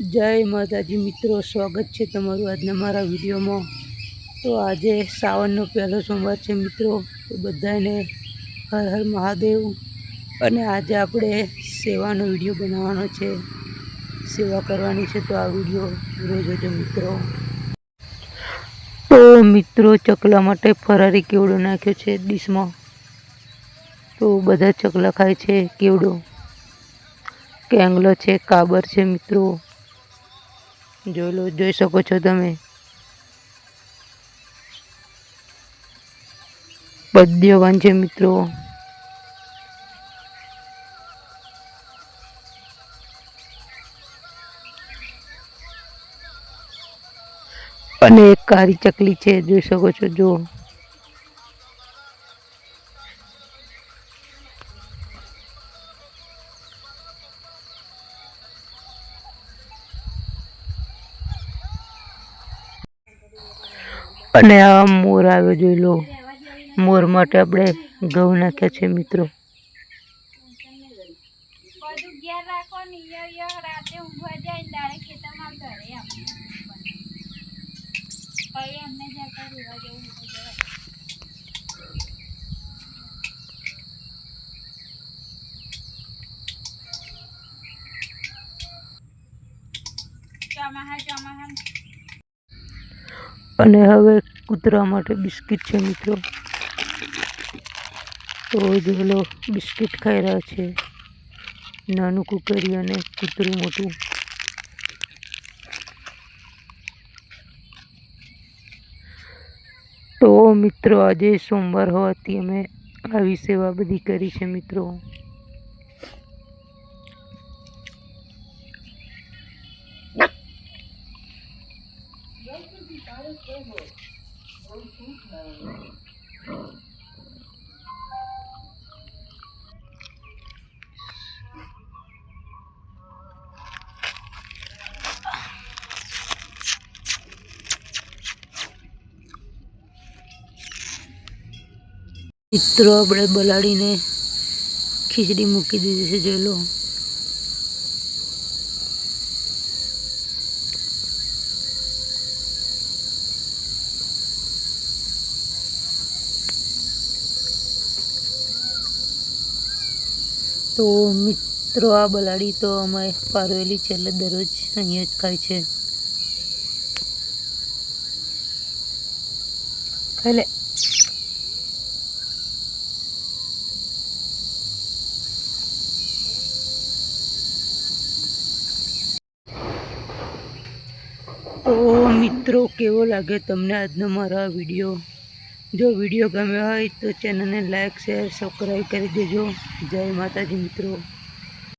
जय माताजी मित्रों, स्वागत है तमारू आज मारा विडियो में। तो आज सावन पहलो सोमवार है मित्रों, तो बधाने हर हर महादेव। अने आज आपणे सेवानो विडियो बनावવાનો છે, सेवा करवानी છે। तो आ विडियो पूरो जोजो मित्रों। तो मित्रों चकला माटे फरारी केवड़ो नाख्यो छे डिश में। तो बधा चकला खाय छे केवड़ो। केंगलो छे, काबर छे मित्रों, જોઈ શકો છો તમે। પદ્યવાન છે મિત્રો। અને એક કાળી ચકલી છે, જોઈ શકો છો। જો અને આ મોર આવ્યો, જોઈ લો। मोर माटे आपणे घઉં નાખ્યા છે મિત્રો। અને હવે કૂતરા માટે બિસ્કિટ છે મિત્રો। તો જો લો બિસ્કિટ ખાઈ રહ્યા છે, નાનું કુકરી અને કૂતરું મોટું। તો મિત્રો આજે સોમવાર હોવાથી અમે આવી સેવા બધી કરી છે મિત્રો। મિત્રો આપણે બલાડીને ખીચડી મૂકી દીધી છે, જોઈ લો। તો મિત્રો આ બલાડી તો અમે પારવેલી છે, એટલે દરરોજ અહીંયા જ ખાય છે। ખાઈ લે। तो मित्रों केवो लगे तमने आजनो मारा विडियो। जो विडियो गम्यो होय तो चेनल ने लाइक शेर सब्सक्राइब कर देजो। जय माताजी मित्रों।